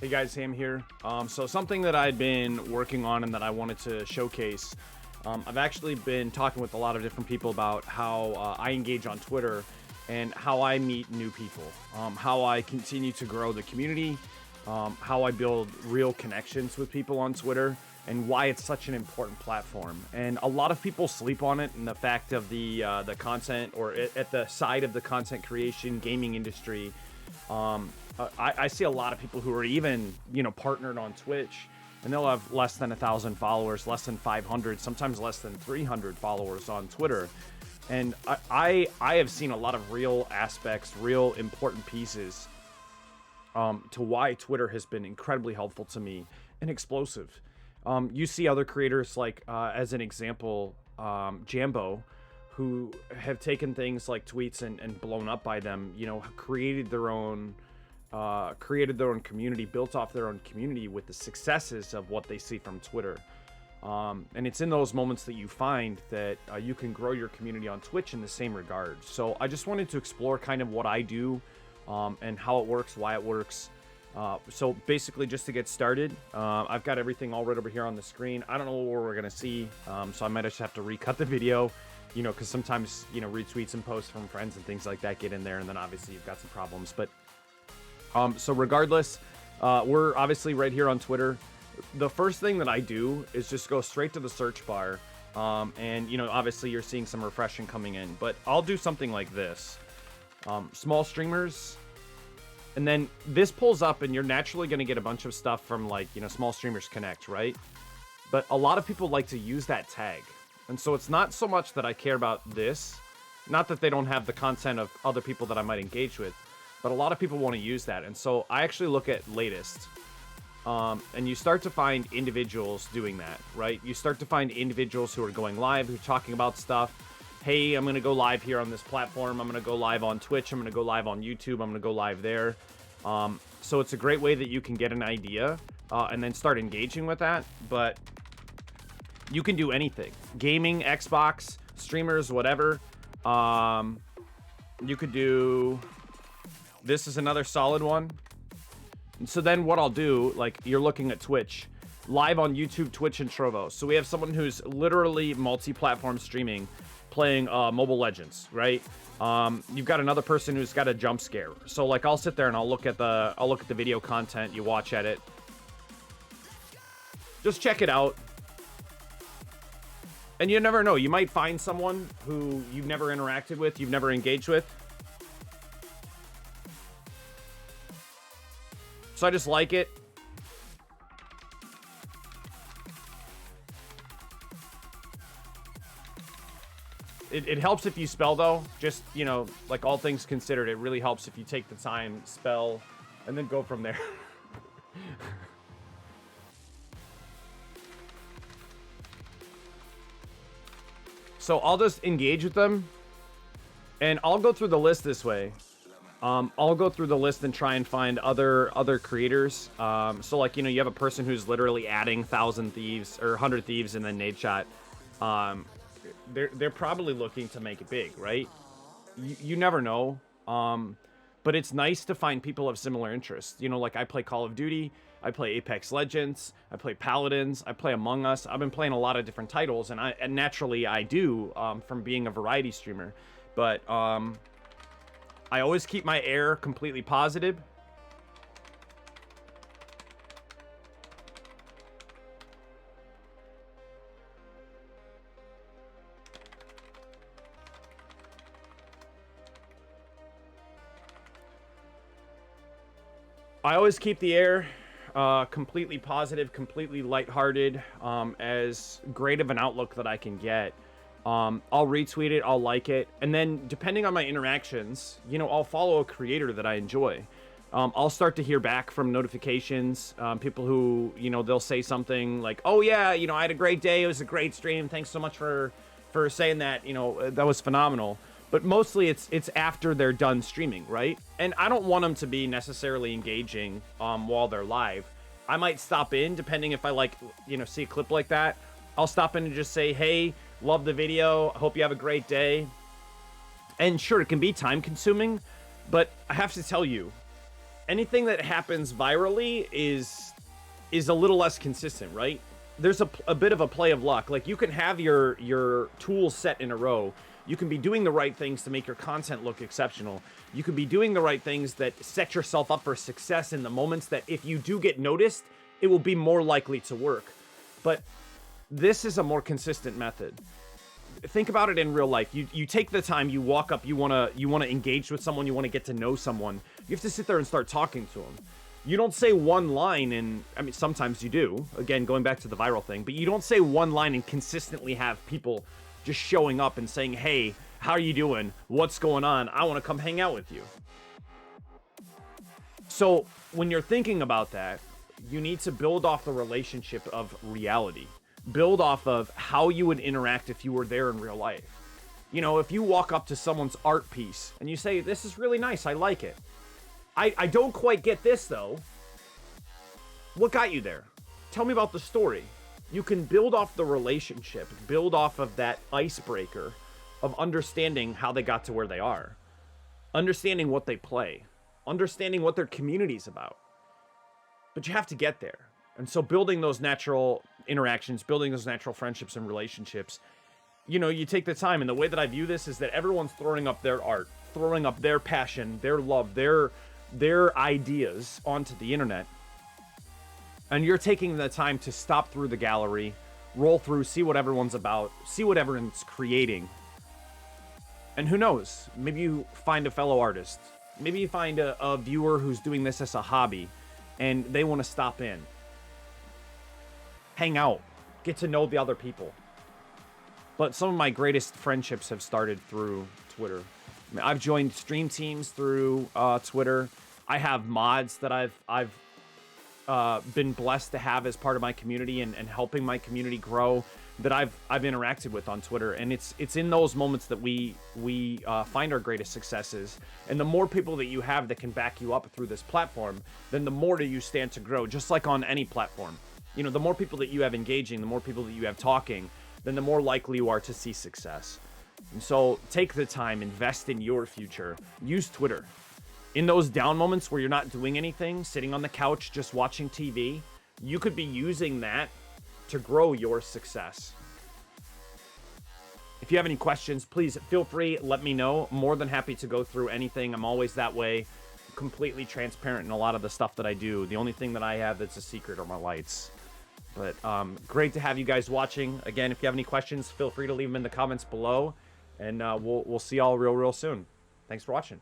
Hey guys, Sam here. So something that I'd been working on and that I wanted to showcase, I've actually been talking with a lot of different people about how I engage on Twitter and how I meet new people, how I continue to grow the community, how I build real connections with people on Twitter, and why it's such an important platform. And a lot of people sleep on it, and the fact of the content, or at the side of the content creation gaming industry. I see a lot of people who are even, partnered on Twitch, and they'll have less than 1,000 followers, less than 500, sometimes less than 300 followers on Twitter. And I have seen a lot of real aspects, real important pieces to why Twitter has been incredibly helpful to me and explosive. You see other creators like, as an example, Jambo, who have taken things like tweets and blown up by them, created their own community, built off their own community with the successes of what they see from Twitter. And it's in those moments that you find that you can grow your community on Twitch in the same regard. So I just wanted to explore kind of what I do and how it works, why it works. So basically, just to get started, I've got everything all right over here on the screen. I don't know where we're going to see, so I might just have to recut the video, because sometimes, retweets and posts from friends and things like that get in there, and then obviously you've got some problems. But so regardless, we're obviously right here on Twitter. The first thing that I do is just go straight to the search bar. And, obviously you're seeing some refreshing coming in, but I'll do something like this. Small streamers. And then this pulls up and you're naturally going to get a bunch of stuff from like, Small Streamers Connect, right? But a lot of people like to use that tag. And so it's not so much that I care about this. Not that they don't have the content of other people that I might engage with. But a lot of people want to use that. And so I actually look at latest. And you start to find individuals doing that, right? You start to find individuals who are going live, who are talking about stuff. Hey, I'm going to go live here on this platform. I'm going to go live on Twitch. I'm going to go live on YouTube. I'm going to go live there. So it's a great way that you can get an idea and then start engaging with that. But you can do anything. Gaming, Xbox, streamers, whatever. You could do... This is another solid one. And so then what I'll do, like you're looking at Twitch, live on YouTube, Twitch, and Trovo. So we have someone who's literally multi-platform streaming, playing Mobile Legends, right? You've got another person who's got a jump scare. So like I'll sit there and I'll look at the video content, you watch at it. Just check it out. And you never know, you might find someone who you've never interacted with, you've never engaged with. So I just like it. It helps if you spell, though. Just, like all things considered, it really helps if you take the time, spell, and then go from there. So I'll just engage with them. And I'll go through the list this way. I'll go through the list and try and find other creators. So like, you have a person who's literally adding 1,000 thieves or 100 thieves and then nade shot. They're probably looking to make it big, right? You never know. But it's nice to find people of similar interests. Like I play Call of Duty, I play Apex Legends, I play Paladins, I play Among Us. I've been playing a lot of different titles, and naturally I do from being a variety streamer. But I always keep my air completely positive. I always keep the air completely positive, completely lighthearted, as great of an outlook that I can get. I'll retweet it, I'll like it, and then depending on my interactions, I'll follow a creator that I enjoy. I'll start to hear back from notifications, people who, they'll say something like, oh yeah, I had a great day, it was a great stream, thanks so much for saying that, that was phenomenal. But mostly it's after they're done streaming, right? And I don't want them to be necessarily engaging while they're live. I might stop in, depending if I see a clip like that. I'll stop in and just say, hey, love the video, I hope you have a great day. And sure, it can be time consuming, but I have to tell you, anything that happens virally is a little less consistent, right? There's a bit of a play of luck. Like, you can have your tools set in a row. You can be doing the right things to make your content look exceptional. You can be doing the right things that set yourself up for success in the moments that if you do get noticed, it will be more likely to work. But this is a more consistent method. Think about it in real life. You take the time, you walk up, you wanna engage with someone, you wanna get to know someone. You have to sit there and start talking to them. You don't say one line and, I mean, sometimes you do, again, going back to the viral thing, but you don't say one line and consistently have people just showing up and saying, hey, how are you doing? What's going on? I want to come hang out with you. So when you're thinking about that, you need to build off the relationship of reality. Build off of how you would interact if you were there in real life. You know, if you walk up to someone's art piece and you say, this is really nice, I like it. I don't quite get this, though. What got you there? Tell me about the story. You can build off the relationship, build off of that icebreaker of understanding how they got to where they are, understanding what they play, understanding what their community's about. But you have to get there. And so building those natural interactions, building those natural friendships and relationships, you know, you take the time. And the way that I view this is that everyone's throwing up their art, throwing up their passion, their love, their ideas onto the internet. And you're taking the time to stop through the gallery, roll through, see what everyone's about, see what everyone's creating. And who knows, maybe you find a fellow artist. Maybe you find a viewer who's doing this as a hobby and they want to stop in, hang out, get to know the other people. But some of my greatest friendships have started through Twitter. I mean, I've joined stream teams through Twitter. I have mods that I've been blessed to have as part of my community and helping my community grow that I've interacted with on Twitter. And it's in those moments that we find our greatest successes. And the more people that you have that can back you up through this platform, then the more do you stand to grow, just like on any platform. You know, the more people that you have engaging, the more people that you have talking, then the more likely you are to see success. And so take the time, invest in your future, use Twitter. In those down moments where you're not doing anything, sitting on the couch, just watching TV, you could be using that to grow your success. If you have any questions, please feel free, let me know. More than happy to go through anything. I'm always that way, completely transparent in a lot of the stuff that I do. The only thing that I have that's a secret are my lights. But great to have you guys watching. Again, if you have any questions, feel free to leave them in the comments below. And we'll see y'all real soon. Thanks for watching.